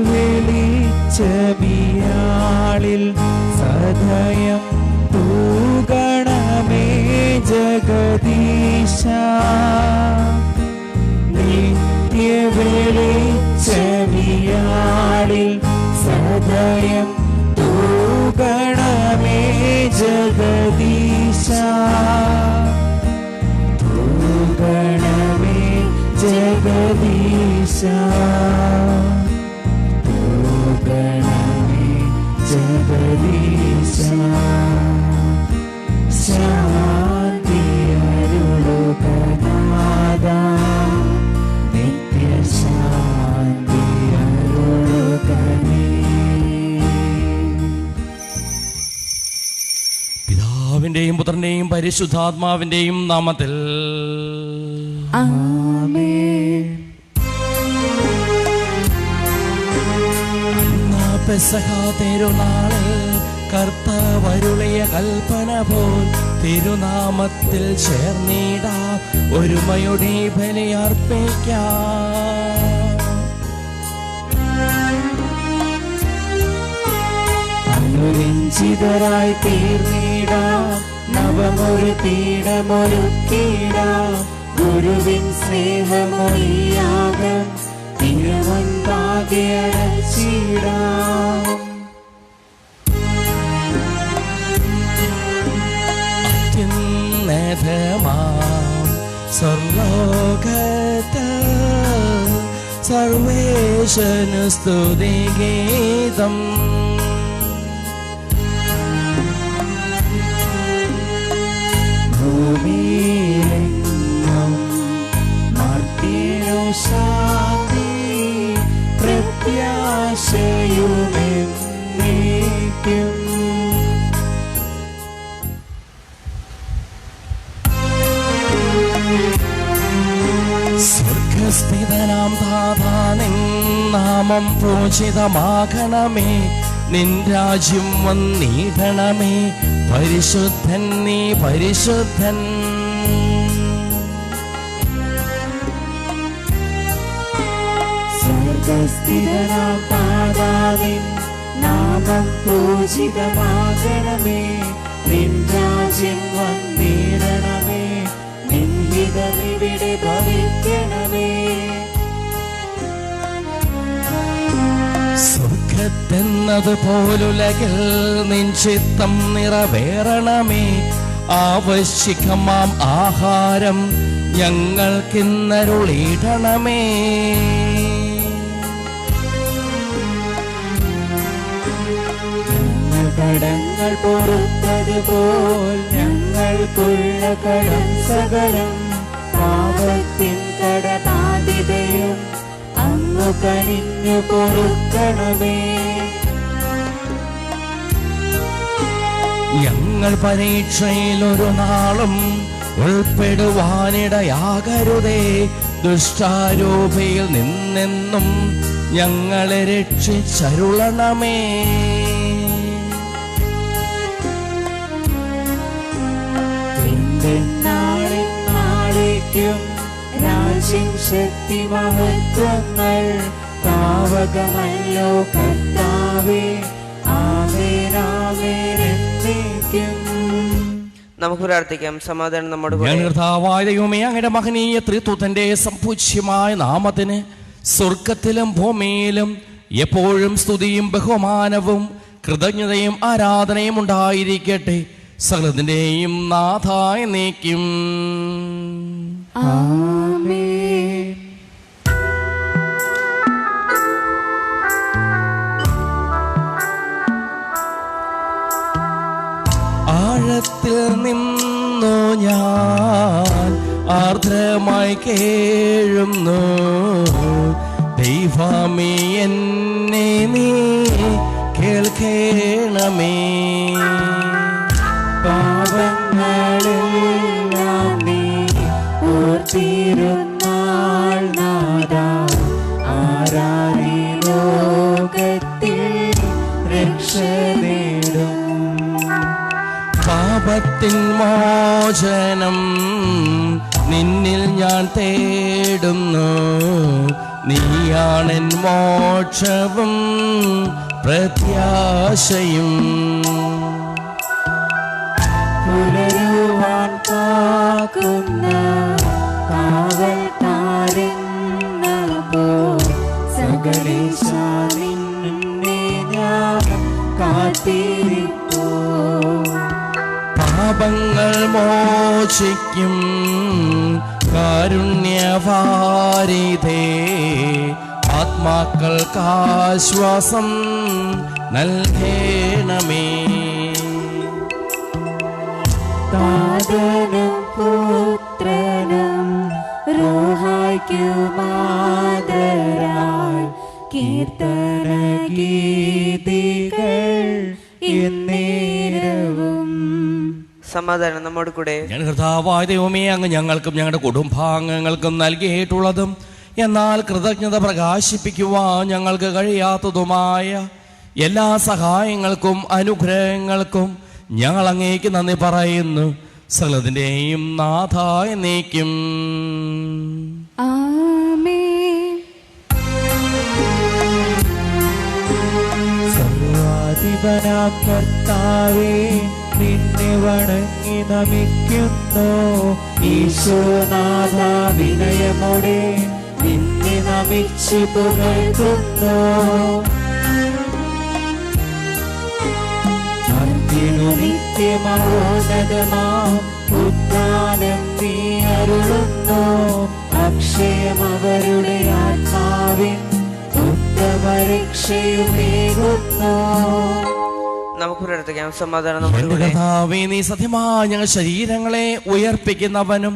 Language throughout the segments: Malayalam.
വെളിച്ചമിയാളിൽ സദയം തൂകണമേ ജഗദീശ. വെളിച്ചമിയാളിൽ സദയം തൂകണമേ ജഗദീശ. തൂകണമേ ജഗദീശ. തൂകണമേ ജഗദീശ. ശാന്തി അരുളുക നാഥാ, നിത്യശാന്തി അരുളുക നീ. പിതാവിന്റെയും പുത്രന്റെയും പരിശുദ്ധാത്മാവിന്റെയും നാമത്തിൽ ആമേൻ. പെസഹ തിരുനാളിൽ കർത്താവരുളിയ കൽപ്പന പോൽ തിരുനാമത്തിൽ ചേർന്നിടാം, ഒരുമയുടെ ബലിയർപ്പിക്കാം. അനുരഞ്ജിതരായി തീർന്നിടാം, നവമൊരു പീഠമൊരുക്കിടാം. ഗുരുവിൻ സ്നേഹമൊഴിയാകം തിരുമുൻപാകെ അടച്ചിടാം. അത്യുന്നതമാം സ്വർലോകത്ത് സർവേശനു സ്തുതിഗീതം. ഭൂമിയിലെങ്ങും മർത്യനു ശാന്തി പ്രത്യാശയുമെന്നേക്കും. സ്വർഗസ്ഥിതനാം താതാ, നിൻ നാമം പൂജിതമാകണമേ, നിൻ രാജ്യം വന്നിടണമേ. പരിശുദ്ധൻ നീ പരിശുദ്ധൻ. സ്വർഗസ്ഥിതനാം താതാ, നിൻ നാമം പൂജിതമാകണമേ, നിൻ രാജ്യം വന്നിടണമേ. നിൻ ഹിതമിവിടെ ഭവിക്കണമേ. സ്വർഗത്തെന്നതുപോലുലകിൽ നിൻ ചിത്തം നിറവേറണമേ. ആവശ്യകമാം ആഹാരം ഞങ്ങൾക്കിന്നരുളിടണമേ. കടങ്ങൾ പൊറുത്തതുപോൽ ഞങ്ങൾക്കുള്ള കടം സകലം, പാപത്തിൻ കടബാധ്യതയും അങ്ങു കനിഞ്ഞു പൊറുക്കണമേ. ഞങ്ങൾ പരീക്ഷയിൽ ഒരു നാളും ഉൾപ്പെടുവാനിടയാകരുതേ. ദുഷ്ടാരൂപിയിൽ നിന്നെന്നും ഞങ്ങളെ രക്ഷിച്ചരുളണമേ. നാളേക്കും രാജ്യം ശക്തി മഹത്വങ്ങൾ താവകമല്ലോ കർത്താവേ. ആമേൻ ആമേൻ എന്നേക്കും. നമുക്ക് പ്രാർത്ഥിക്കാം. സമാധാനം നമ്മുടെ കർത്താവായ ദൈവമേ, അങ്ങയുടെ മഹനീയ ത്രിത്വത്തിന്റെ സംപൂജ്യമായ നാമത്തിന് സ്വർഗത്തിലും ഭൂമിയിലും എപ്പോഴും സ്തുതിയും ബഹുമാനവും കൃതജ്ഞതയും ആരാധനയും ഉണ്ടായിരിക്കട്ടെ, സകലത്തിന്റെയും നാഥായ നീക്കും. ആമേൻ. ആഴത്തിൽ നിന്നു ഞാൻ ആർദ്രമായി കേഴുന്നു, ദൈവമേ എന്നെ നീ കേൾക്കണമേ. പാപങ്ങളെല്ലാം നീ ഓർത്തിരുന്നാൾ നാഥാ, ആരാരീ ലോകത്തിൽ രക്ഷ നേടും. പാപത്തിൻ മോചനം നിന്നിൽ ഞാൻ തേടുന്നു, നീയാണെൻ മോചനദായകൻ. മോക്ഷവും പ്രത്യാശയും. പുലരുവാൻ കാക്കുന്ന കാവൽക്കാരെന്ന പോ സകലേശ നിന്നെ ഞാൻ കാത്തിരിപ്പോ. പാപങ്ങൾ മോചിക്കും കാരുണ്യവാരിധേ, ആത്മാക്കൾക്കാശ്വാസം നൽകേണമേ. താതനും പുത്രനും റൂഹായ്ക്കുമാതരായി കീർത്തന ഗീതികൾ എന്നേരവും. സമാധാനം നമ്മോട് കൂടെ. ഞാൻ കർത്താവായ ദൈവമേ, അങ്ങ് ഞങ്ങൾക്കും ഞങ്ങളുടെ കുടുംബാംഗങ്ങൾക്കും നൽകിയിട്ടുള്ളതും എന്നാൽ കൃതജ്ഞത പ്രകാശിപ്പിക്കുവാൻ ഞങ്ങൾക്ക് കഴിയാത്തതുമായ എല്ലാ സഹായങ്ങൾക്കും അനുഗ്രഹങ്ങൾക്കും ഞങ്ങൾ അങ്ങേക്ക് നന്ദി പറയുന്നു. സകലത്തിന്റെയും നാഥായ എന്നേക്കും. സർവാധിപനാം കർത്താവേ, നിന്നെ വണങ്ങി നമിക്കുന്നു. ഈശോനാഥ, വിനയമോടെ നിന്നെ നമിച്ചു പുകഴ്ത്തുന്നു. നിത്യമോന്നതമാം ഉദ്ധാനം നീ അരുളുന്നു. അക്ഷയം അവരുടെ ആത്മാവിൻ ഉത്തമരക്ഷയുമേകുന്നു. നമുക്ക് പ്രാർത്ഥിക്കാം. സമാധാനം നമ്മോട് കൂടെ. കർത്താവേ, നീ സത്യമായി ഞങ്ങൾ ശരീരങ്ങളെ ഉയർപ്പിക്കുന്നവനും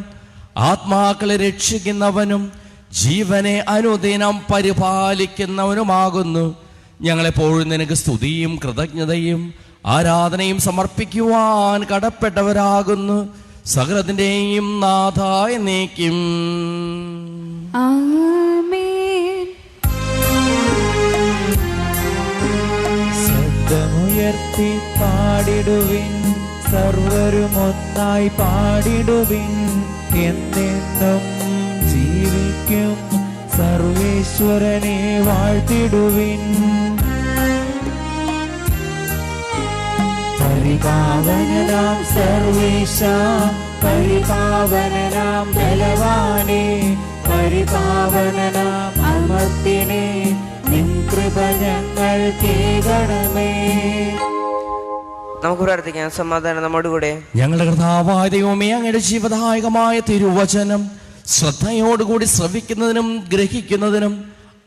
ആത്മാക്കളെ രക്ഷിക്കുന്നവനും ജീവനെ അനുദിനം പരിപാലിക്കുന്നവനുമാകുന്നു. ഞങ്ങളെപ്പോഴും നിനക്ക് സ്തുതിയും കൃതജ്ഞതയും ആരാധനയും സമർപ്പിക്കുവാൻ കടപ്പെട്ടവരാകുന്നു. സകലത്തിന്റെയും നാഥായ എന്നേക്കും. ശബ്ദമുയർത്തി പാടിടുവിൻ, സർവരും ഒന്നായി പാടിടുവിൻ. എന്നെന്നും ജീവിക്കും സർവേശ്വരനെ വാഴ്ത്തിടുവിൻ. പരിപാവനനാം സർവേശ, പരിപാവനനാം ബലവാനേ, പരിപാവനനാം അമർത്തിനെ നിൻ കൃപ ഞങ്ങൾ കേൾക്കണമേ. നമുക്ക് പ്രാർത്ഥിക്കാം. സമാധാനം നമ്മോട് കൂടെ. ഞങ്ങളുടെ കർത്താവായ ദൈവമേ, അങ്ങയുടെ ജീവദായകമായ തിരുവചനം ശ്രദ്ധയോടുകൂടി ശ്രവിക്കുന്നതിനും ഗ്രഹിക്കുന്നതിനും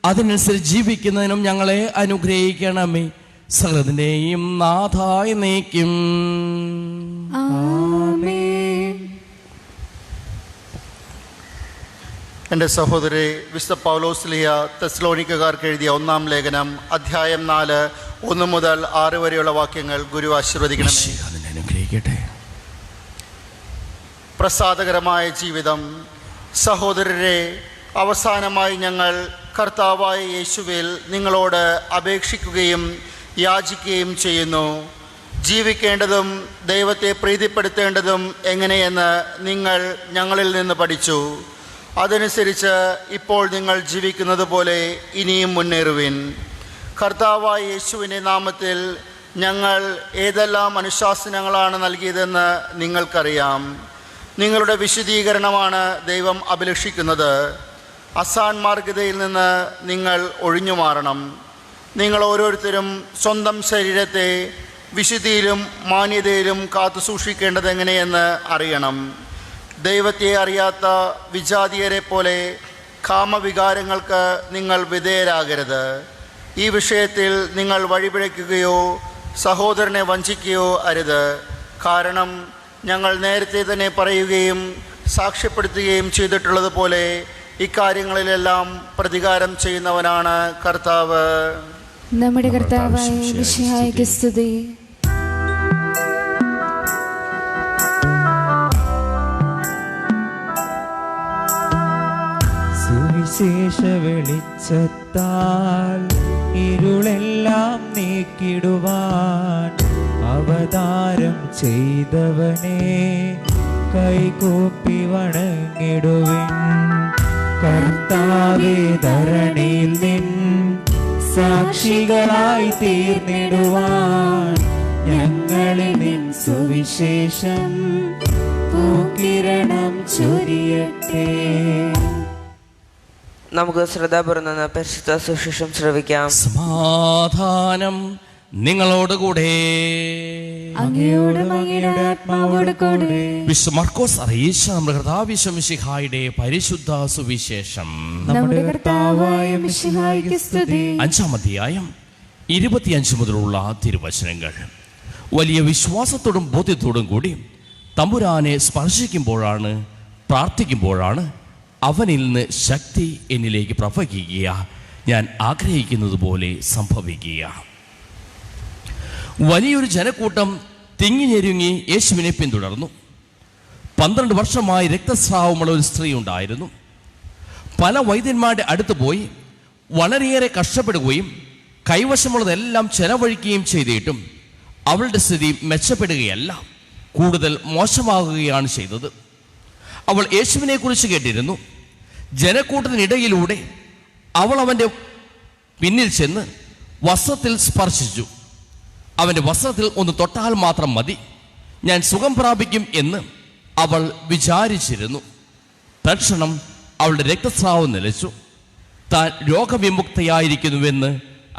അതിനനുസരിച്ച് ജീവിക്കുന്നതിനും ഞങ്ങളെ അനുഗ്രഹിക്കണമേ. സകലത്തിന്റെയും നാഥായ എന്നേക്കും. എൻ്റെ സഹോദരി, വിശുദ്ധ പൗലോസ്ലീഹ തെസ്സലോനിക്കക്കാർക്ക് എഴുതിയ 1-ാം ലേഖനം അധ്യായം 4 1 മുതൽ 6 വരെയുള്ള വാക്യങ്ങൾ ഗുരു ആശീർവദിക്കണമേ. അനുഗ്രഹിക്കട്ടെ. പ്രസാദകരമായ ജീവിതം. സഹോദരരെ, അവസാനമായി ഞങ്ങൾ കർത്താവായ യേശുവിൽ നിങ്ങളോട് അപേക്ഷിക്കുകയും യാചിക്കുകയും ചെയ്യുന്നു. ജീവിക്കേണ്ടതും ദൈവത്തെ പ്രീതിപ്പെടുത്തേണ്ടതും എങ്ങനെയെന്ന് നിങ്ങൾ ഞങ്ങളിൽ നിന്ന് പഠിച്ചു. അതനുസരിച്ച് ഇപ്പോൾ നിങ്ങൾ ജീവിക്കുന്നത് പോലെ ഇനിയും മുന്നേറുവിൻ. കർത്താവായ യേശുവിൻ്റെ നാമത്തിൽ ഞങ്ങൾ ഏതെല്ലാം അനുശാസനങ്ങളാണ് നൽകിയതെന്ന് നിങ്ങൾക്കറിയാം. നിങ്ങളുടെ വിശദീകരണമാണ് ദൈവം അഭിലഷിക്കുന്നത്. അസാൻമാർഗതയിൽ നിന്ന് നിങ്ങൾ ഒഴിഞ്ഞു മാറണം. നിങ്ങൾ ഓരോരുത്തരും സ്വന്തം ശരീരത്തെ വിശുദ്ധിയിലും മാന്യതയിലും കാത്തു സൂക്ഷിക്കേണ്ടത് എങ്ങനെയെന്ന് അറിയണം. ദൈവത്തെ അറിയാത്ത വിജാതീയരെ പോലെ കാമവികാരങ്ങൾക്ക് നിങ്ങൾ വിധേയരാകരുത്. ഈ വിഷയത്തിൽ നിങ്ങൾ വഴിപിഴയ്ക്കുകയോ സഹോദരനെ വഞ്ചിക്കുകയോ അരുത്. കാരണം ഞങ്ങൾ നേരത്തെ തന്നെ പറയുകയും സാക്ഷ്യപ്പെടുത്തുകയും ചെയ്തിട്ടുള്ളതുപോലെ ഇക്കാര്യങ്ങളിലെല്ലാം പ്രതികാരം ചെയ്യുന്നവനാണ് കർത്താവ്. നമ്മുടെ കർത്താവായ മിശിഹായ്ക്ക് സ്തുതി. സുവിശേഷ വെളിച്ചത്താൽ ഇരുളെല്ലാം നീക്കിടുവാൻ അവതാരം ചെയ്തവനെ കൈകൂപ്പി വണങ്ങിടുവിൻ. കർത്താവേ, ധരണിയിൽ നിൻ സാക്ഷികളായി തീർന്നിടുവാൻ ഞങ്ങളിൽ നിൻ സുവിശേഷം പൂക്കിരണം ചൊരിയട്ടെ. നമുക്ക് ശ്രദ്ധാപൂർവ്വം നിന്ന് പരിശുദ്ധ സുവിശേഷം ശ്രവിക്കാം. സമാധാനം നിങ്ങളോടുകൂടെ. അങ്ങയോടും അങ്ങയുടെ ആത്മാവോട് കൂടെ. വിശുദ്ധ മർക്കോസ് അറിയിച്ച നമ്മുടെ കർത്താവ് മിശിഹായുടെ പരിശുദ്ധ സുവിശേഷം. നമ്മുടെ കർത്താവായ മിശിഹായ്ക്ക് സ്തുതി. 5-ാം അധ്യായം 25 മുതലുള്ള തിരുവചനങ്ങൾ. വലിയ വിശ്വാസത്തോടും ബോധ്യത്തോടും കൂടി തമ്പുരാനെ സ്പർശിക്കുമ്പോഴാണ്, പ്രാർത്ഥിക്കുമ്പോഴാണ് അവനിൽ നിന്ന് ശക്തി എന്നിലേക്ക് പ്രവഹിക്കുക, ഞാൻ ആഗ്രഹിക്കുന്നത് പോലെ സംഭവിക്കുക. വലിയൊരു ജനക്കൂട്ടം തിങ്ങിഞ്ഞെരുങ്ങി യേശുവിനെ പിന്തുടർന്നു. 12 വർഷമായി രക്തസ്രാവമുള്ള ഒരു സ്ത്രീ ഉണ്ടായിരുന്നു. പല വൈദ്യന്മാരുടെ അടുത്ത് പോയി വളരെയേറെ കഷ്ടപ്പെടുകയും കൈവശമുള്ളതെല്ലാം ചെലവഴിക്കുകയും ചെയ്തിട്ടും അവളുടെ സ്ഥിതി മെച്ചപ്പെടുകയല്ല, കൂടുതൽ മോശമാകുകയാണ് ചെയ്തത്. അവൾ യേശുവിനെ കുറിച്ച് കേട്ടിരുന്നു. ജനക്കൂട്ടത്തിനിടയിലൂടെ അവൾ അവൻ്റെ പിന്നിൽ ചെന്ന് വസ്ത്രത്തിൽ സ്പർശിച്ചു. അവൻ്റെ വസ്ത്രത്തിൽ ഒന്ന് തൊട്ടാൽ മാത്രം മതി, ഞാൻ സുഖം പ്രാപിക്കും എന്ന് അവൾ വിചാരിച്ചിരുന്നു. തൽക്ഷണം അവളുടെ രക്തസ്രാവം നിലച്ചു. താൻ രോഗവിമുക്തയായിരിക്കുന്നുവെന്ന്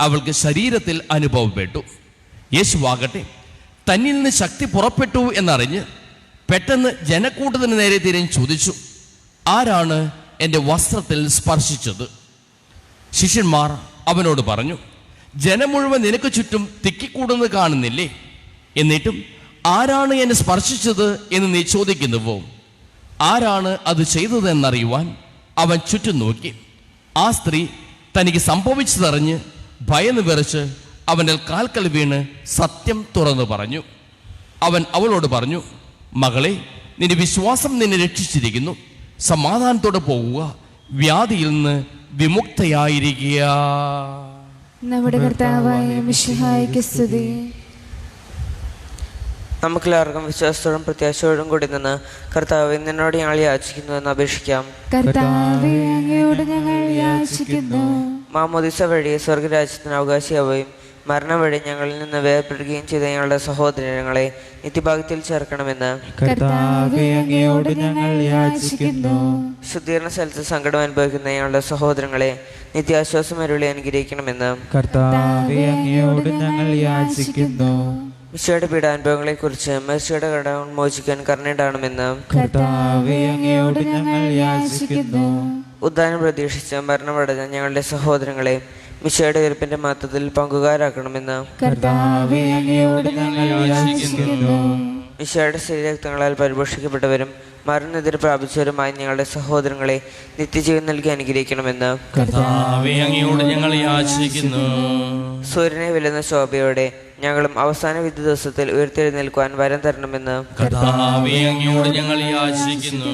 അവൾക്ക് ശരീരത്തിൽ അനുഭവപ്പെട്ടു. യേശുവാകട്ടെ തന്നിൽ നിന്ന് ശക്തി പുറപ്പെട്ടു എന്നറിഞ്ഞ് പെട്ടെന്ന് ജനക്കൂട്ടത്തിന് നേരെ തിരിഞ്ഞ് ചോദിച്ചു, ആരാണ് എൻ്റെ വസ്ത്രത്തിൽ സ്പർശിച്ചത്? ശിഷ്യന്മാർ അവനോട് പറഞ്ഞു, ജനം മുഴുവൻ നിനക്ക് ചുറ്റും തിക്കിക്കൂടുന്നത് കാണുന്നില്ലേ? എന്നിട്ടും ആരാണ് എന്നെ സ്പർശിച്ചത് എന്ന് നീ ചോദിക്കുന്നുവോ? ആരാണ് അത് ചെയ്തതെന്നറിയുവാൻ അവൻ ചുറ്റും നോക്കി. ആ സ്ത്രീ തനിക്ക് സംഭവിച്ചതറിഞ്ഞ് ഭയന്ന് വിറച്ച് അവൻ്റെ കാൽക്കൽ വീണ് സത്യം തുറന്നു പറഞ്ഞു. അവൻ അവളോട് പറഞ്ഞു, മകളെ, നിന്റെ വിശ്വാസം നിന്നെ രക്ഷിച്ചിരിക്കുന്നു, സമാധാനത്തോടെ പോകുക, വ്യാധിയിൽ നിന്ന് വിമുക്തയായിരിക്കുക. നമ്മുടെ കർത്താവായ മിശിഹായ്ക്ക് സ്തുതി. നമുക്കെല്ലാവർക്കും വിശ്വാസത്തോടും പ്രത്യാശയോടും കൂടി നിന്ന് കർത്താവ് നിന്നോട് ഞങ്ങൾ യാചിക്കുന്നു എന്ന് അപേക്ഷിക്കാം. കർത്താവേ, അങ്ങയോട് ഞങ്ങൾ യാചിക്കുന്നു. മാമോദിസ വഴി സ്വർഗരാജ്യത്തിന് അവകാശിയാവുകയും മരണം വഴി ഞങ്ങളിൽ നിന്ന് വേർപെടുകയും ചെയ്ത ഞങ്ങളുടെ സഹോദരങ്ങളെ നിത്യഭാഗ്യത്തിൽ ചേർക്കണമെന്ന് കർത്താവേ, അങ്ങയോട് ഞങ്ങൾ യാചിക്കുന്നു. ശുദ്ധീകരണ സ്ഥലത്ത് സങ്കടം അനുഭവിക്കുന്ന ഞങ്ങളുടെ സഹോദരങ്ങളെ നിത്യാശ്വാസം അരുളി അനുഗ്രഹിക്കണമെന്ന് കർത്താവേ, അങ്ങയോട് ഞങ്ങൾ യാചിക്കുന്നു. മിശിഹായുടെ പീഡാനുഭവങ്ങളെ കുറിച്ച് മിശിഹായുടെ കടം മോചിക്കാൻ കരുണയുണ്ടാകണമെന്ന് കർത്താവേ, അങ്ങയോട് ഞങ്ങൾ യാചിക്കുന്നു. ഉദ്ധാനം പ്രതീക്ഷിച്ച് മരണമടഞ്ഞ ഞങ്ങളുടെ സഹോദരങ്ങളെ മിശിഹായുടെ ഉയർപ്പിന്റെ മഹത്വത്തിൽ പങ്കുകാരാക്കണമെന്ന് കർത്താവേ, അങ്ങയോട് ഞങ്ങൾ യാചിക്കുന്നു. മിശിഹായുടെ ശരീരക്തങ്ങളാൽ പരിപോഷിക്കപ്പെട്ടവരും മരണനിദ്ര പ്രാപിച്ചവരുമായി ഞങ്ങളുടെ സഹോദരങ്ങളെ നിത്യജീവൻ നൽകി അനുഗ്രഹിക്കണമെന്ന് കർത്താവേ, അങ്ങയോട് ഞങ്ങൾ യാചിക്കുന്നു. സൂര്യനെ വെല്ലുന്ന ശോഭയോടെ ഞങ്ങളും അവസാന വിധി ദിവസത്തിൽ ഉയർത്തെഴുന്നേൽക്കുവാൻ വരം തരണമെന്ന് കർത്താവേ, അങ്ങയോട് ഞങ്ങൾ യാചിക്കുന്നു.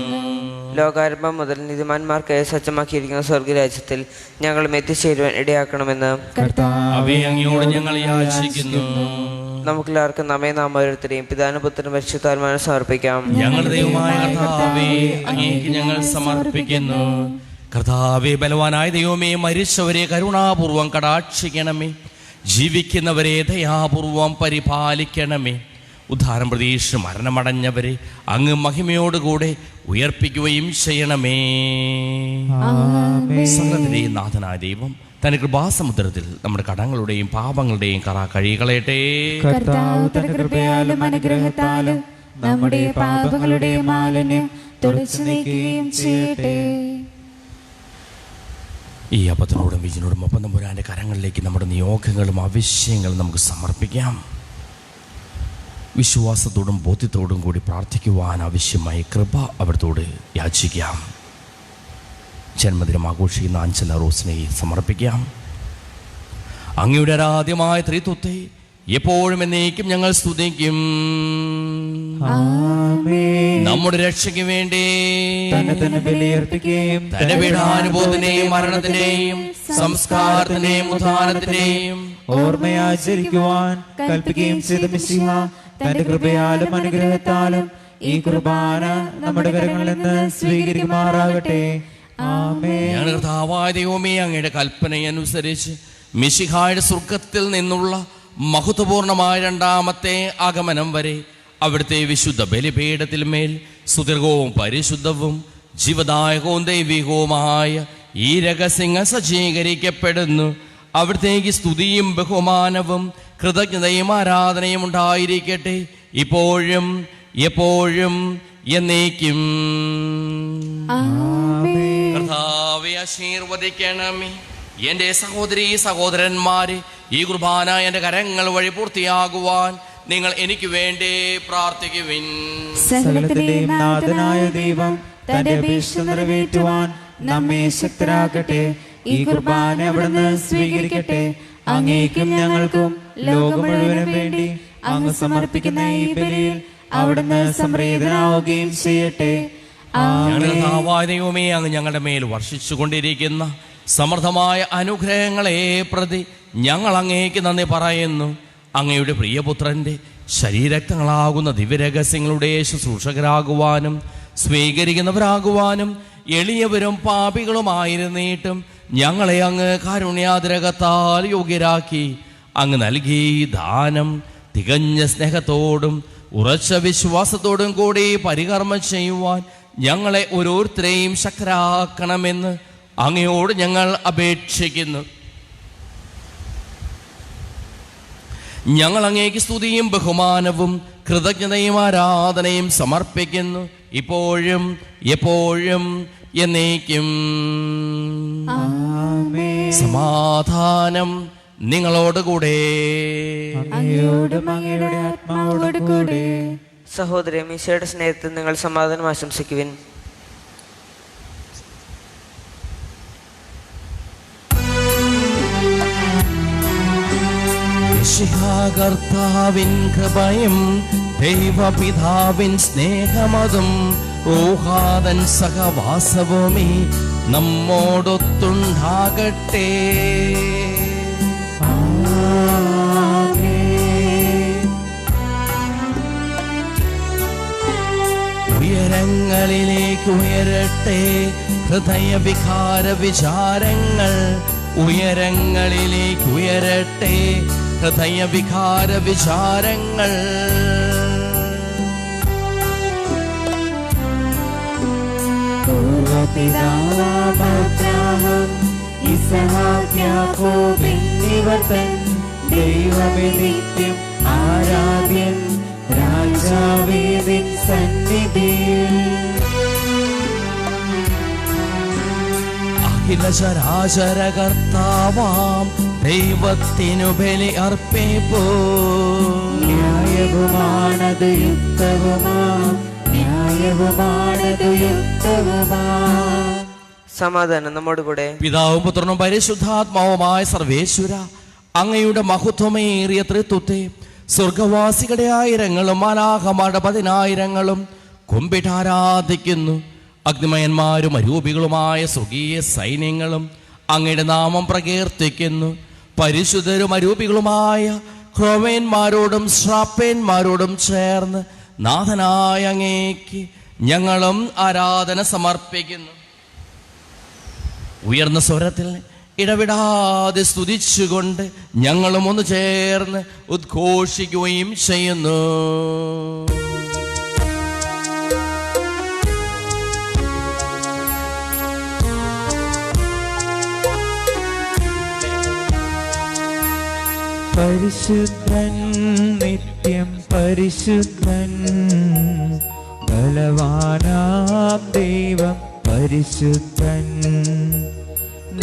ലോകാരംഭം മുതൽ നീതിമാന്മാർക്കായി സജ്ജമാക്കിയിരിക്കുന്ന സ്വർഗരാജ്യത്തിൽ ഞങ്ങളും എത്തിച്ചേരുവാൻ ഇടയാക്കണമെന്ന് കർത്താവേ, അങ്ങയോട് ഞങ്ങൾ യാചിക്കുന്നു. നമുക്കെല്ലാവർക്കും നമ്മെ നാം ഓരോരുത്തരെയും പിതാവിനും പുത്രനും പരിശുദ്ധാത്മാവിനും സമർപ്പിക്കാം. ഞങ്ങളുടെ ദൈവമായ കർത്താവേ, അങ്ങേക്ക് ഞങ്ങൾ സമർപ്പിക്കുന്നു. കർത്താവേ, ബലവാനായ ദൈവമേ, മരിച്ചവരെ കരുണാപൂർവം കടാക്ഷിക്കണമേ, ജീവിക്കുന്നവരെ ദയാപൂർവം പരിപാലിക്കണമേ. ഉദ്ധാരം പ്രതീക്ഷിച്ച് മരണമടഞ്ഞവരെ അങ്ങ് മഹിമയോടുകൂടെ ഉയർപ്പിക്കുകയും ചെയ്യണമേ. സകലത്തിന്റെയും നാഥനായ ദൈവം തന്റെ കൃപാസമുദ്രത്തിൽ നമ്മുടെ കടങ്ങളുടെയും പാപങ്ങളുടെയും കറ കഴുകികളയട്ടെ. കർത്താവ് തന്റെ കൃപയാലും അനുഗ്രഹത്താലും നമ്മുടെ പാപങ്ങളുടെ മാലിന്യം തുടച്ചു നീക്കുകയും ചെയ്യട്ടെ. ഈ അപ്പത്തിനോടും വിജിനോടും ഒപ്പം തമ്പുരാന്റെ കരങ്ങളിലേക്ക് നമ്മുടെ നിയോഗങ്ങളും ആവശ്യങ്ങളും നമുക്ക് സമർപ്പിക്കാം. വിശ്വാസത്തോടും ബോധ്യത്തോടും കൂടി പ്രാർത്ഥിക്കുവാൻ ആവശ്യമായ കൃപ അവിടത്തോട് യാചിക്കാം. ജന്മദിനം ആഘോഷിക്കുന്ന അഞ്ചല റോസിനെ സമർപ്പിക്കാം. അങ്ങയുടെ ആരാധ്യമായ ത്രിത്വത്തെ എപ്പോഴും എന്നേക്കും ഞങ്ങൾ സ്തുതിക്കും. നമ്മുടെ രക്ഷയ്ക്ക് വേണ്ടി തന്നെ ബലിയർപ്പിക്കുകയും തന്റെ പീഡാനുഭവത്തിന്റെയും മരണത്തിന്റെയും സംസ്കാരത്തിന്റെയും ഉത്ഥാനത്തിന്റെയും ഓർമ്മയാചരിക്കുവാൻ കൽപ്പിക്കുകയും ചെയ്ത മിശിഹ തന്റെ കൃപയാലും അനുഗ്രഹത്താലും ഈ കുർബാന നമ്മുടെ കരങ്ങളിൽ നിന്ന് സ്വീകരിക്കുമാറാകട്ടെ. ആമേൻ. ഞങ്ങളുടെ കർത്താവായ ദൈവമേ, അങ്ങയുടെ കൽപ്പനയനുസരിച്ച് മിശിഹായുടെ സ്വർഗത്തിൽ നിന്നുള്ള മഹത്വപൂർണമായ രണ്ടാമത്തെ ആഗമനം വരെ അവിടുത്തെ വിശുദ്ധ ബലിപീഠത്തിൽ മേൽ സുദീർഘവും പരിശുദ്ധവും ജീവദായകവും ദൈവികവുമായ ഈ രഹസ്യങ്ങൾ സജ്ജീകരിക്കപ്പെടുന്നു. അവിടുത്തേക്ക് സ്തുതിയും ബഹുമാനവും കൃതജ്ഞതയും ആരാധനയും ഉണ്ടായിരിക്കട്ടെ, ഇപ്പോഴും എപ്പോഴും എന്നേക്കും. കർത്താവേ, ആശീർവദിക്കണമേ. എൻ്റെ സഹോദരീ സഹോദരന്മാരെ, ഈ കുർബാന എൻ്റെ കരങ്ങൾ വഴി പൂർത്തിയാകുവാൻ നിങ്ങൾ എനിക്ക് വേണ്ടി പ്രാർത്ഥിക്കുവിൻ. സകലത്തിന്റെയും നാഥനായ ദൈവം തന്റെ അപേക്ഷ നിറവേറ്റുവാൻ നമ്മെ ശക്തരാക്കട്ടെ. ഈ കുർബാന അവിടുന്ന് സ്വീകരിക്കട്ടെ. അങ്ങേക്കും ഞങ്ങൾക്കും ലോകം മുഴുവനും വേണ്ടി അങ്ങ് സമർപ്പിക്കുന്ന ഈ ബലിയിൽ അവിടുന്ന് സംപ്രീതനാവുകയും ചെയ്യട്ടെ. ഞങ്ങളുടെ കർത്താവായ ദൈവമേ, അങ്ങ് ഞങ്ങളുടെ മേൽ വർഷിച്ചു കൊണ്ടിരിക്കുന്ന സമൃദ്ധമായ അനുഗ്രഹങ്ങളെ പ്രതി ഞങ്ങൾ അങ്ങേക്ക് നന്ദി പറയുന്നു. അങ്ങയുടെ പ്രിയപുത്രൻ്റെ ശരീരക്തങ്ങളാകുന്ന ദിവ്യരഹസ്യങ്ങളുടെ ശുശ്രൂഷകരാകുവാനും സ്വീകരിക്കുന്നവരാകുവാനും എളിയവരും പാപികളുമായിരുന്നിട്ടും ഞങ്ങളെ അങ്ങ് കാരുണ്യാതിരകത്താൽ യോഗ്യരാക്കി. അങ്ങ് നൽകി ദാനം തികഞ്ഞ സ്നേഹത്തോടും ഉറച്ച വിശ്വാസത്തോടും കൂടി പരികർമ്മം ചെയ്യുവാൻ ഞങ്ങളെ ഓരോരുത്തരെയും ശക്തരാക്കണമെന്ന് അങ്ങയോട് ഞങ്ങൾ അപേക്ഷിക്കുന്നു. ഞങ്ങൾ അങ്ങേക്ക് സ്തുതിയും ബഹുമാനവും കൃതജ്ഞതയും ആരാധനയും സമർപ്പിക്കുന്നു, ഇപ്പോഴും എപ്പോഴും എന്നേക്കും. സമാധാനം നിങ്ങളോടുകൂടെ. സഹോദരി, ഈശോയുടെ സ്നേഹത്തിൽ നിങ്ങൾ സമാധാനം ആശംസിക്കുവിൻ. കർത്താവിൻ കൃപയും ദൈവപിതാവിൻ സ്നേഹമതും ഊഹാദൻ സഹവാസവുമേ നമ്മോടൊത്തുണ്ടാകട്ടെ. ഉയരങ്ങളിലേക്ക് ഉയരട്ടെ ഹൃദയവികാര വിചാരങ്ങൾ, ഉയരങ്ങളിലേക്ക് ഉയരട്ടെ ഹൃദയവികാര വിചാരങ്ങൾ. ദൈവമേ നിത്യം ആരാധ്യൻ, രാജാവേ നിൻ സന്നിധിയിൽ. അഖില ചരാചര കർത്താവാം ദൈവത്തിനു ബലി അർപ്പിപ്പൂ. ന്യായവുമാണത് യുക്തവുമാം, ന്യായവുമാണത് യുക്തവുമാം. സമാധാനം നമ്മോടുകൂടെ. പിതാവും പുത്രനും പരിശുദ്ധാത്മാവുമായ സർവേശ്വര, അങ്ങയുടെ മഹത്വമേറിയ തൃത്വത്തെ സ്വർഗവാസികളുടെ ആയിരങ്ങളും മാലാഖമാരുടെ 10,000 കുമ്പിട്ടാരാധിക്കുന്നു. അഗ്നിമയന്മാരും അരൂപികളുമായ സ്വർഗീയ സൈന്യങ്ങളും അങ്ങയുടെ നാമം പ്രകീർത്തിക്കുന്നു. പരിശുദ്ധരും അരൂപികളുമായ ക്രോവേന്മാരോടും ശ്രാപ്പേന്മാരോടും ചേർന്ന് നാഥനായ അങ്ങേക്ക് ഞങ്ങളും ആരാധന സമർപ്പിക്കുന്നു. ഉയർന്ന സ്വരത്തിൽ ഇടവിടാതെ സ്തുതിച്ചുകൊണ്ട് ഞങ്ങളും ഒന്ന് ചേർന്ന് ഉദ്ഘോഷിക്കുകയും ചെയ്യുന്നു. പരിശുദ്ധൻ, നിത്യം പരിശുദ്ധൻ, ബലവാനാം ദൈവം പരിശുദ്ധൻ.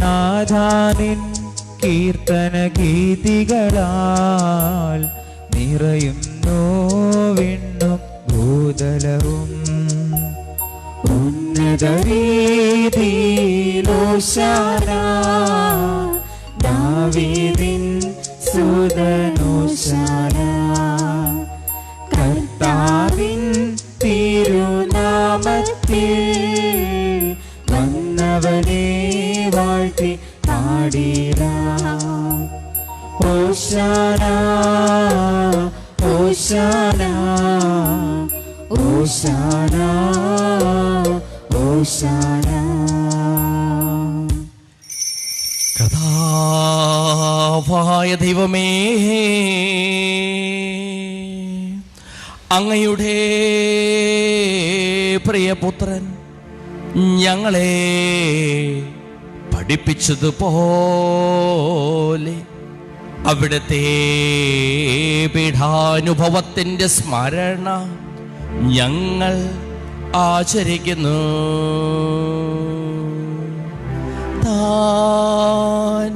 നാഥാനിൻ കീർത്തന ഗീതികളാൽ നിറയുന്നു വിണ്ണും ഭൂതലവും. ഉന്നത വീതിയിലോശാന, ദാവീദിൻ സുതനോശാന. കർത്താവിൻ തിരുനാമത്തിൽ വന്നവനെ വാഴ്ത്തി പാടിടാം. ഓശാന, ഓശാന, ഓശാന, ഓശാന. കഥാ ദൈവമേ, അങ്ങയുടെ പ്രിയപുത്രൻ ഞങ്ങളെ പഠിപ്പിച്ചതുപോലെ അവിടുത്തെ പീഠാനുഭവത്തിൻ്റെ സ്മരണ ഞങ്ങൾ ആചരിക്കുന്നു. താൻ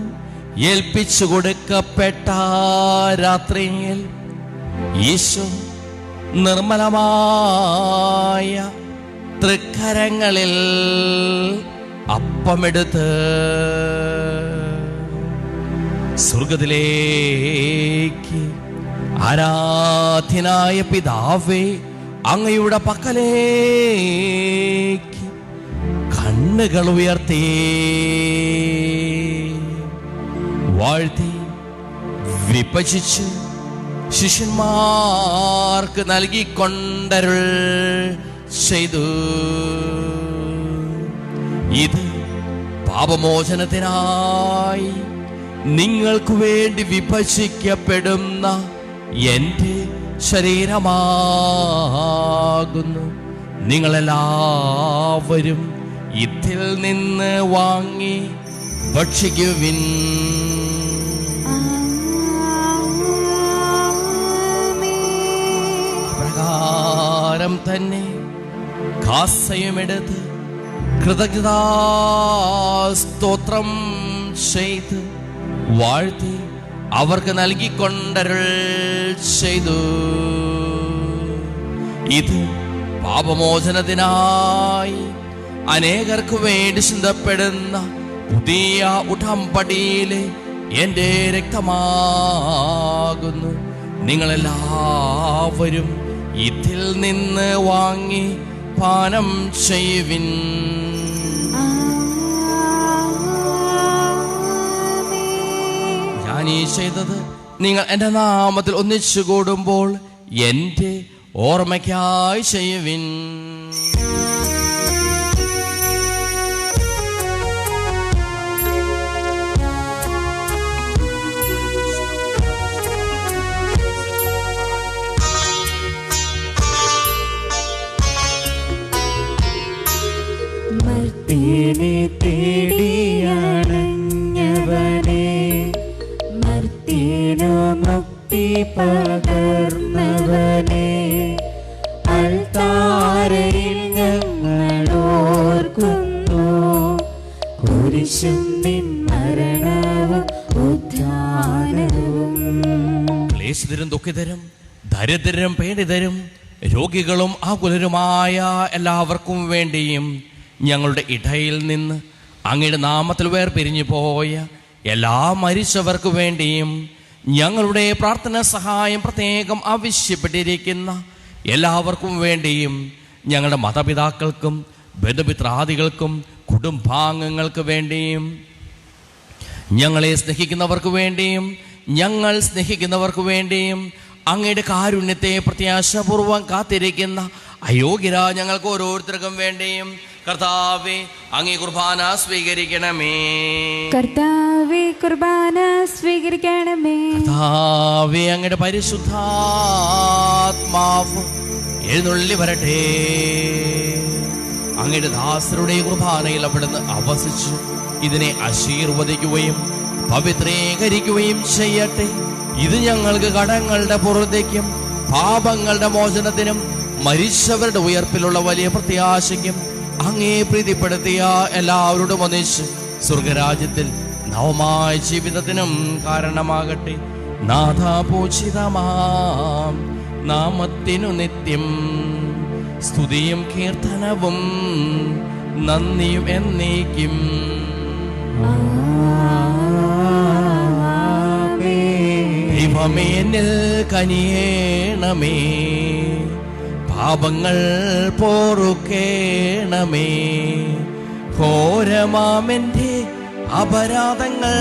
ഏൽപ്പിച്ചു കൊടുക്കപ്പെട്ട രാത്രിയിൽ ഈശോ നിർമ്മലമായ തൃക്കരങ്ങളിൽ അപ്പമെടുത്ത് സ്വർഗത്തിലേക്ക് ആരാധ്യനായ പിതാവേ, അങ്ങയുടെ പക്കലേക്ക് കണ്ണുകൾ ഉയർത്തി വാഴ്ത്തി വിഭജിച്ച് ശിഷ്യന്മാർക്ക് നൽകിക്കൊണ്ടരുൾ ചെയ്തു. ഇത് പാപമോചനത്തിനായി നിങ്ങൾക്ക് വേണ്ടി വിഭജിക്കപ്പെടുന്ന എൻ്റെ ശരീരമാകുന്നു. നിങ്ങളെല്ലാവരും ഇതിൽ നിന്ന് വാങ്ങി ഭക്ഷിക്കുവിൻ. പ്രകാരം തന്നെ കാസയുമെടുത്ത് കൃതജ്ഞതാസ്തോത്രം ചെയ്ത് വാഴ്ത്തി അവർക്ക് നൽകിക്കൊണ്ടരുൾ ചെയ്തു. ഇത് പാപമോചനത്തിനായി അനേകർക്ക് വേണ്ടി ചിന്തപ്പെടുന്ന പുതിയ ഉടമ്പടിയിലെ എൻ്റെ രക്തമാകുന്നു. നിങ്ങളെല്ലാവരും ഇതിൽ നിന്ന് വാങ്ങി പാനം ചെയ്യുവിൻ. ഞാനീ ചെയ്തത് നിങ്ങൾ എൻ്റെ നാമത്തിൽ ഒന്നിച്ചു കൂടുമ്പോൾ എൻ്റെ ഓർമ്മയ്ക്കായി ചെയ്യുവിൻ. മർത്യനെ തേടിയണഞ്ഞവനെ, മർത്യനു മുക്തി പകർന്നവനെ, അൾത്താരയിൽ ഞങ്ങൾ ഓർക്കുന്നു. കുരിശും നിൻ മരണവും ഉദ്ധാനവും. ക്ലേശിതരും ദുഃഖിതരും ദരിദ്രരും പീഡിതരും രോഗികളും ആകുലരുമായ എല്ലാവർക്കും വേണ്ടിയും ഞങ്ങളുടെ ഇടയിൽ നിന്ന് അങ്ങയുടെ നാമത്തിൽ വേർപിരിഞ്ഞു പോയ എല്ലാ മരിച്ചവർക്ക് വേണ്ടിയും ഞങ്ങളുടെ പ്രാർത്ഥന സഹായം പ്രത്യേകം ആവശ്യപ്പെട്ടിരിക്കുന്ന എല്ലാവർക്കും വേണ്ടിയും ഞങ്ങളുടെ മാതാപിതാക്കൾക്കും ബന്ധുമിത്രാദികൾക്കും കുടുംബാംഗങ്ങൾക്ക് വേണ്ടിയും ഞങ്ങളെ സ്നേഹിക്കുന്നവർക്ക് വേണ്ടിയും ഞങ്ങൾ സ്നേഹിക്കുന്നവർക്ക് വേണ്ടിയും അങ്ങയുടെ കാരുണ്യത്തെ പ്രത്യാശപൂർവം കാത്തിരിക്കുന്ന അയോഗ്യരാ ഞങ്ങൾക്ക് ഓരോരുത്തർക്കും വേണ്ടിയും കർത്താവേ അങ്ങേ കുർബാന സ്വീകരിക്കണമേ. കർത്താവേ കുർബാന സ്വീകരിക്കണമേ. കർത്താവേ അങ്ങയുടെ പരിശുദ്ധാത്മാവ് എഴുന്നള്ളി വരട്ടെ. അങ്ങയുടെ ദാസരുടെ കുർബാനയിൽ അവിടുന്ന് അവസിച്ച് ഇതിനെ ആശീർവദിക്കുകയും പവിത്രീകരിക്കുകയും ചെയ്യട്ടെ. ഇത് ഞങ്ങൾക്ക് കടങ്ങളുടെ പൂർത്തിക്കും പാപങ്ങളുടെ മോചനത്തിനും മരിച്ചവരുടെ ഉയർപ്പിലുള്ള വലിയ പ്രത്യാശയ്ക്കും അങ്ങേ പ്രീതിപ്പെടുത്തിയ എല്ലാവരോടും ഒന്നിച്ച് സ്വർഗരാജ്യത്തിൽ നവമായ ജീവിതത്തിനും കാരണമാകട്ടെ. നാഥാപൂജിതമാം നാമത്തിനു നിത്യം സ്തുതിയും കീർത്തനവും നന്ദിയും എന്നേക്കും. ദൈവമേ എന്നിൽ കനിയേണമേ, പാപങ്ങൾ പൊറുക്കേണമേ, ഘോരമാമെൻ്റെ അപരാധങ്ങൾ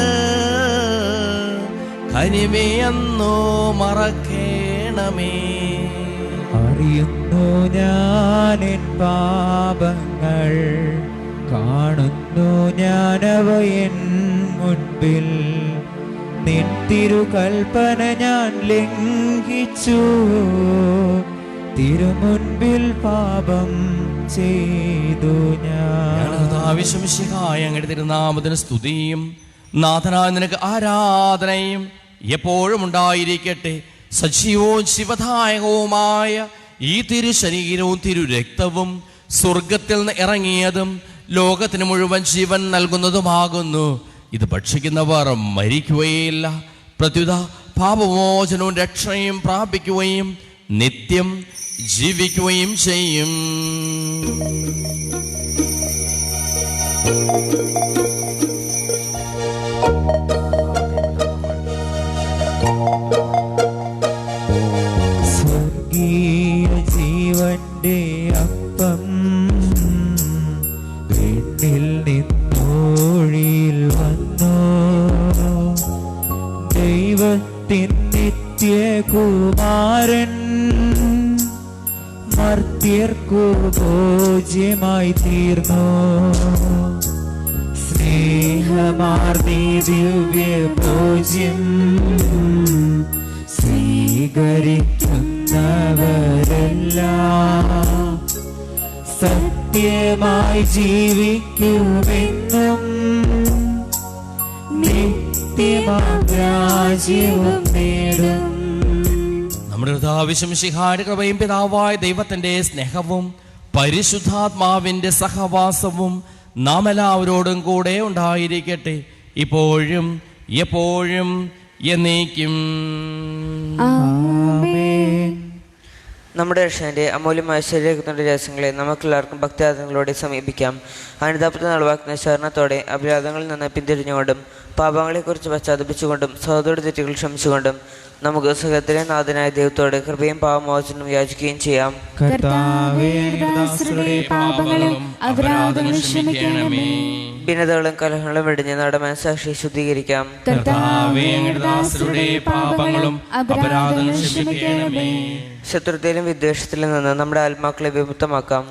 കനിവെയെന്നു മറക്കേണമേ. അറിയുന്നു ഞാനെൻ പാപങ്ങൾ, കാണുന്നു ഞാനവ എൻ മുൻപിൽ. നിൻ തിരുകൽപ്പന ഞാൻ ലംഘിച്ചു, തിരുമുൻപിൽ പാപം ചെയ്തു ഞാൻ. അങ്ങയുടെ തിരുനാമത്തിന് സ്തുതിയും നാഥനായ നിനക്ക് ആരാധനയും എപ്പോഴും ഉണ്ടായിരിക്കട്ടെ. സജീവവും ശിവദായകവുമായ ഈ തിരുശരീരവും തിരുരക്തവും സ്വർഗത്തിൽ നിന്ന് ഇറങ്ങിയതും ലോകത്തിന് മുഴുവൻ ജീവൻ നൽകുന്നതുമാകുന്നു. ഇത് ഭക്ഷിക്കുന്നവർ മരിക്കുകയില്ല, പ്രത്യുത പാപമോചനവും രക്ഷയും പ്രാപിക്കുകയും നിത്യം ജീവിക്കുകയും ചെയ്യും. സ്വർഗീയ ജീവന്റെ അപ്പം വീട്ടിൽ നിന്നോഴിയിൽ വന്നു, ദൈവത്തിൻ നിത്യകുമാരൻ മർത്യർക്കു ഭോജ്യമായി തീർന്നു. സ്നേഹമാർന്നീ ദിവ്യ ഭോജ്യം സ്വീകരിക്കുന്നവരെല്ലാം സത്യമായി ജീവിക്കുമെന്നും നിത്യമാം രാജ്യവും നേടും. നമ്മുടെ കർത്താവിശിഹായുടെ കൃപയും പിതാവായ ദൈവത്തിന്റെ സ്നേഹവും പരിശുദ്ധാത്മാവിന്റെ സഹവാസവും നാം എല്ലാവരോടും കൂടെ ഉണ്ടായിരിക്കട്ടെ, ഇപ്പോഴും എപ്പോഴും എന്നേക്കും. ആമേൻ. നമ്മുടെ രക്ഷകന്റെ അമൂല്യമായ ശരീരത്തിന്റെ രഹസ്യങ്ങളെ നമുക്കെല്ലാവർക്കും ഭക്തിയാദങ്ങളോടെ സമീപിക്കാം. അനുതാപത്തെ നടവാക്കുന്ന ശരണത്തോടെ അപരാധങ്ങളിൽ നിന്ന് പിന്തിരിഞ്ഞുകൊണ്ടും പാപങ്ങളെക്കുറിച്ച് പശ്ചാത്തപിച്ചുകൊണ്ടും സഹോദര തെറ്റുകൾ ക്ഷമിച്ചുകൊണ്ടും നമുക്ക് സഹോദര നാഥനായ ദൈവത്തോട് കൃപയും പാപമോചനവും യാചിക്കുകയും ചെയ്യാം. ഭിന്നതകളും കലഹങ്ങളും വെടിഞ്ഞ് നമ്മുടെ മനസ്സാക്ഷി ശുദ്ധീകരിക്കാം. ശത്രുതയിലും വിദ്വേഷത്തിലും നിന്ന് നമ്മുടെ ആത്മാക്കളെ വിമുക്തമാക്കാം.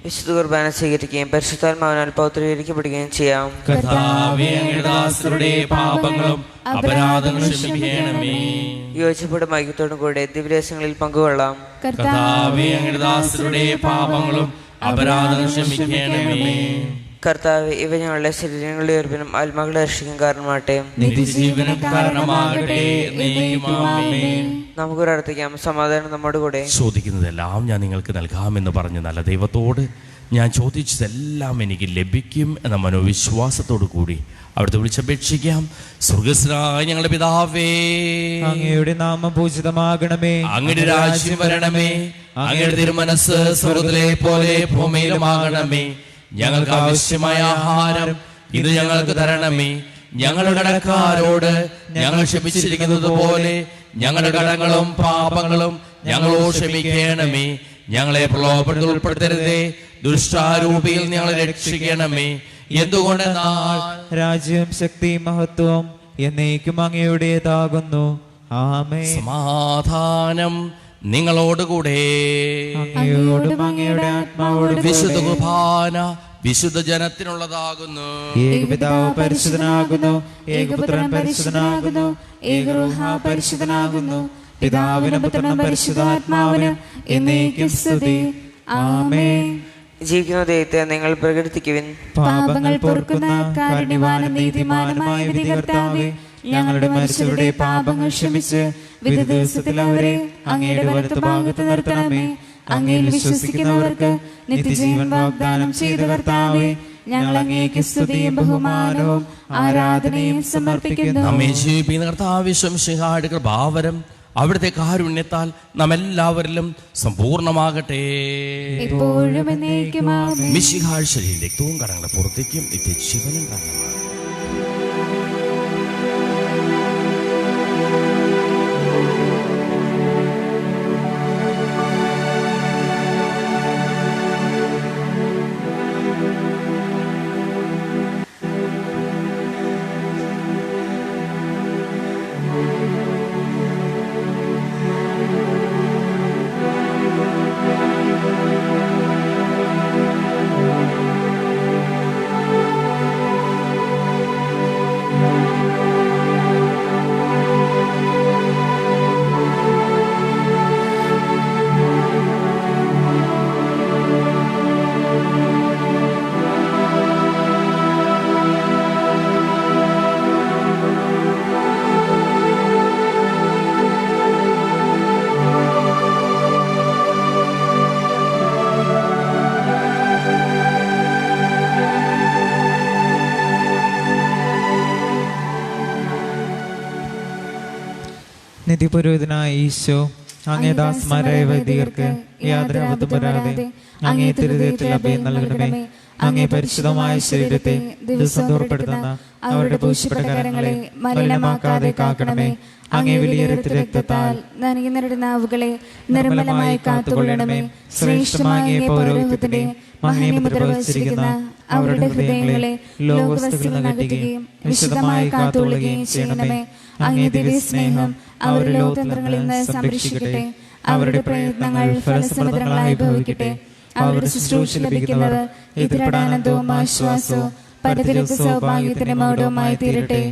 വിശുദ്ധ കുർബാന സ്വീകരിക്കുകയും പരിശുദ്ധാത്മാവിനാൽ പൗത്രീകരിക്കപ്പെടുകയും ചെയ്യാം. യോജിപ്പോടും ഐക്യത്തോടും കൂടെ ദിവ്യരഹസ്യങ്ങളിൽ പങ്കുകൊള്ളാം. കർത്താവ്, ഇവ ഞങ്ങളുടെ ശരീരങ്ങളുടെ ഉയർപ്പിനും ആത്മാക്കളുടെ രക്ഷയ്ക്കും കാരണമാട്ടെ. നമുക്ക് പ്രാർത്ഥിക്കാം. സമാധാനം നമ്മോട് കൂടെ. ചോദിക്കുന്നതെല്ലാം ഞാൻ നിങ്ങൾക്ക് നൽകാമെന്ന് പറഞ്ഞ നല്ല ദൈവത്തോട് ഞാൻ ചോദിച്ചതെല്ലാം എനിക്ക് ലഭിക്കും എന്ന മനോവിശ്വാസത്തോടു കൂടി അവിടുത്തെ വിളിച്ചപേക്ഷിക്കാം. സ്വർഗ്ഗസ്ഥനായ ഞങ്ങളുടെ പിതാവേ, അങ്ങയുടെ നാമം പൂജിതമാകണമേ, അങ്ങയുടെ രാജ്യം വരണമേ, അങ്ങയുടെ തിരുമനസ് സ്വർഗ്ഗത്തിലെ പോലെ ഭൂമിയിലുമാകണമേ. ഞങ്ങൾക്ക് ആവശ്യമായ ആഹാരം ഇത് ഞങ്ങൾക്ക് തരണമേ. ഞങ്ങളുടെ കടക്കാരോട് ഞങ്ങൾ ക്ഷമിച്ചിരിക്കുന്നത് പോലെ ഞങ്ങളുടെ കടങ്ങളും പാപങ്ങളും ഞങ്ങളോട് ക്ഷമിക്കണമേ. ഞങ്ങളെ പ്രലോഭനത്തിൽ ഉൾപ്പെടുത്തരുതേ, ദുഷ്ടാരൂപിയിൽ ഞങ്ങളെ രക്ഷിക്കണമേ. എന്തുകൊണ്ടെന്നാൽ രാജ്യം ശക്തിയും മഹത്വം എന്നേക്കും അങ്ങയുടേതാകുന്നു. ആമേൻ. സമാധാനം നിങ്ങളോടുകൂടെ. അങ്ങയോടും അങ്ങയുടെ ആത്മാവോടും വിശുദ്ധ കുർബാന വിശുദ്ധ ജനത്തിനുള്ളതാകുന്നു. ഏകപിതാവ് പരിശുദ്ധനാകുന്നു, ഏകപുത്രൻ പരിശുദ്ധനാകുന്നു, ഏകരൂഹ പരിശുദ്ധനാകുന്നു, പിതാവിനും പുത്രനും പരിശുദ്ധാത്മാവിനും എന്നേക്കും സ്തുതി. ആമേൻ. ജീവിക്കുന്ന ദൈവത്തെ നിങ്ങൾ പ്രകീർത്തിക്കുവിൻ. പാപങ്ങൾ പൊറുക്കുന്ന കാരുണ്യവാനും നീതിമാനുമായ വിധികർത്താവേ, ഞങ്ങളുടെ മരിച്ചവരുടെ പാപങ്ങൾ ക്ഷമിച്ച് വിധി ദിവസത്തിൽ അവരെ അങ്ങയുടെ വലത്തുഭാഗത്ത് നിർത്തണമേ. അങ്ങയിൽ വിശ്വസിക്കുന്നവർക്ക് നിത്യജീവൻ വാഗ്ദാനം ചെയ്ത കർത്താവേ, ഞങ്ങൾ അങ്ങേക്ക് സ്തുതിയും ബഹുമാനവും ആരാധനയും സമർപ്പിക്കുന്നു. നമ്മെ ജീവിപ്പിക്കുന്ന കർത്താവിശ്വംസിഹായുടെ കൃപാവരം അവിടുത്തെ കാരുണ്യത്താൽ നാം എല്ലാവരിലും സമ്പൂർണ്ണമാകട്ടെ. എപ്പോഴും എന്നേക്കും ആമേൻ. മിശിഹായുടെ ശരീരം രക്തവും കടങ്ങളുടെ പുറത്തേക്കും നിത്യജീവനും കാരണമാണ്. നിത്യപുരോഹിതനായ ഈശോ അങ്ങേ ദാസന്മാരായ വൈദികർക്ക് യാതൊരു അബദ്ധം വരാതെ അങ്ങേ തിരുദയത്തിൽ അഭയം നൽകണമേ. അങ്ങേ പരിശുദ്ധമായ ശരീരത്തെ ദിവസം തോർപ്പെടുത്തുന്ന അവരുടെ പൂശിപ്പെട്ട കരങ്ങളെ മലിനമാക്കാതെ കാക്കണമേ. അങ്ങേ വിലയേറിയ രക്തത്താൽ നനയുന്നവരുടെ നാവുകളെ നിർമ്മലമായി കാത്തുകൊള്ളണമേ. ശ്രേഷ്ഠമായ അങ്ങേ പൗരോഹിത്യത്തിന്റെ മഹനീയമുദ്ര വച്ചിരിക്കുന്ന അവരുടെ ഹൃദയങ്ങളെ ലോകവസ്തുക്കൾ നകറ്റുകയും വിശുദ്ധമായി കാത്തുകൊള്ളുകയും ചെയ്യണമേ. അങ്ങേ ദിവ്യ സ്നേഹം അവരുടെ ലോകതന്ത്രങ്ങളിൽ നിന്ന് സംരക്ഷിക്കട്ടെ. അവരുടെ പ്രയത്നങ്ങൾ ഫലസമൃദ്ധങ്ങളായി ഭവിക്കട്ടെ. അവരുടെ ശുശ്രൂഷ ലഭിക്കുന്നവർ ഇതിരടാനന്ദവും ആശ്വാസവും പരിധിരക്ത സൗഭാഗ്യത്തിന്റെ മൗഢവുമായി തീരട്ടെ.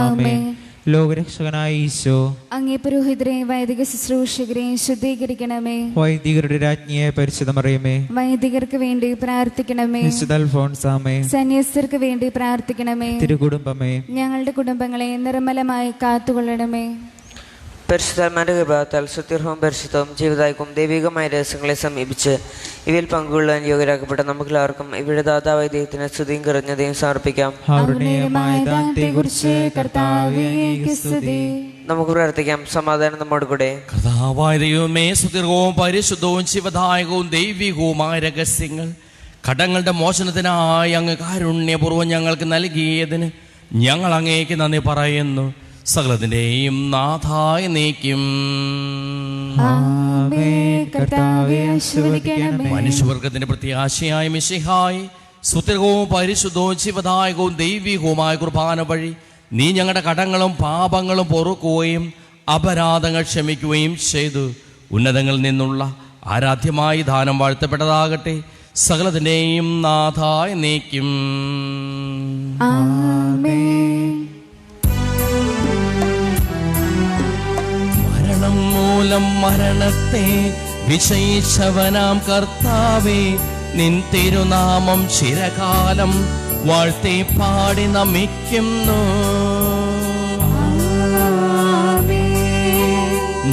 ആമേൻ. ലോകരക്ഷകനായ ഈശോ അങ്ങേ പുരോഹിതരെയും വൈദിക ശുശ്രൂഷകരെയും ശുദ്ധീകരിക്കണമേ. വൈദികരുടെ രാജ്ഞിയെ പരിശുദ്ധ മറിയമേ, വൈദികർക്ക് വേണ്ടി പ്രാർത്ഥിക്കണമേ. വിശുദ്ധ അൽഫോൻസാമേ, സന്യസ്തർക്ക് വേണ്ടി പ്രാർത്ഥിക്കണമേ. തിരുകുടുംബമേ, ഞങ്ങളുടെ കുടുംബങ്ങളെ നിർമ്മലമായി കാത്തുകൊള്ളണമേ. പരിശുദ്ധാത്മാരുടെ കൃപാത്താൽ സുത്യർഹവും പരിശുദ്ധവും ജീവിതായക്കും ദൈവികമായ രഹസ്യങ്ങളെ സമീപിച്ച് ഇവയിൽ പങ്കുകൊള്ളാൻ യോഗ്യരാക്കപ്പെട്ട നമുക്കെല്ലാവർക്കും ഇവിടെ ദാതാവായ ദൈവത്തിന് സ്തുതിയും കറിഞ്ഞതയും സമർപ്പിക്കാം. നമുക്ക് പ്രാർത്ഥിക്കാം. സമാധാനം നമ്മോട് കൂടെ. കർത്താവായ ദൈവമേ, സുദീർഘവും പരിശുദ്ധവും ശിവദായകവും ദൈവികവുമായ രഹസ്യങ്ങൾ കടങ്ങളുടെ മോചനത്തിനായി അങ്ങ് കാരുണ്യപൂർവ്വം ഞങ്ങൾക്ക് നൽകിയതിന് ഞങ്ങൾ അങ്ങേക്ക് നന്ദി പറയുന്നു. സകലത്തിന്റെയും നാഥായ നീക്കും മനുഷ്യവർഗത്തിന്റെ പ്രത്യാശയായ മിശിഹായി സുദീർഘവും പരിശുദ്ധവും ശിവദായകവും ദൈവികവുമായ കുർബാന വഴി നീ ഞങ്ങളുടെ കടങ്ങളും പാപങ്ങളും പൊറുക്കുകയും അപരാധങ്ങൾ ക്ഷമിക്കുകയും ചെയ്തു. ഉന്നതങ്ങളിൽ നിന്നുള്ള ആരാധ്യമായി ദാനം വാഴ്ത്തപ്പെട്ടതാകട്ടെ. സകലത്തിന്റെയും നാഥായ നീക്കും. മരണം മൂലം മരണത്തെ വിജയിച്ചവനാം കർത്താവേ, നിൻ തിരുനാമം ചിരകാലം വാഴ്ത്തി പാടി നമിക്കുന്നു.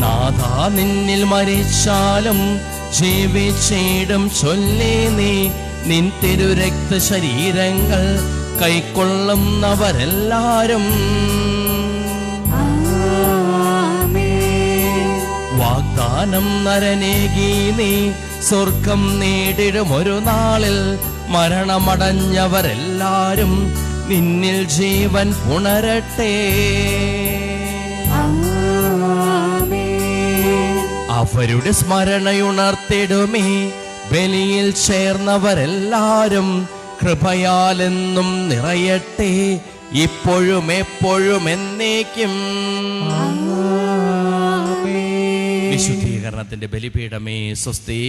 നാഥാ, നിന്നിൽ മരിച്ചാലും ജീവിച്ചിടും ചൊല്ലി നീ നിൻ തിരുരക്ത ശരീരങ്ങൾ കൈക്കൊള്ളുന്നവരെല്ലാരും വാഗ്ദാനം നരനേകി നീ സ്വർഗം നേടിടും ഒരു നാളിൽ. മരണമടഞ്ഞവരെല്ലാരും നിന്നിൽ ജീവൻ പുണരട്ടെ. അവരുടെ സ്മരണയുണർത്തിടുമേ. ബലിയിൽ ചേർന്നവരെല്ലാരും കൃപയാലെന്നും നിറയട്ടെ. ഇപ്പോഴും എപ്പോഴും എന്നേക്കും. വിശുദ്ധീകരണത്തിന്റെ ബലിപീഠമേ സ്വസ്തി.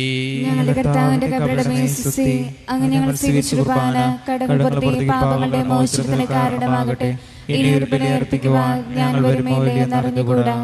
ഞങ്ങളുടെ കർത്താവിന്റെ കബറിടമേ സ്വസ്തി. അങ്ങ് ഞങ്ങൾ സ്വീകരിച്ച കുർബാന കടങ്ങളുടെ പാപങ്ങളുടെ മോചനത്തിന് കാരണമാകട്ടെ. ഇനി ഒരു ബലി അർപ്പിക്കുവാൻ ഞങ്ങൾ വരുമോ എന്നറിഞ്ഞുകൂടാ.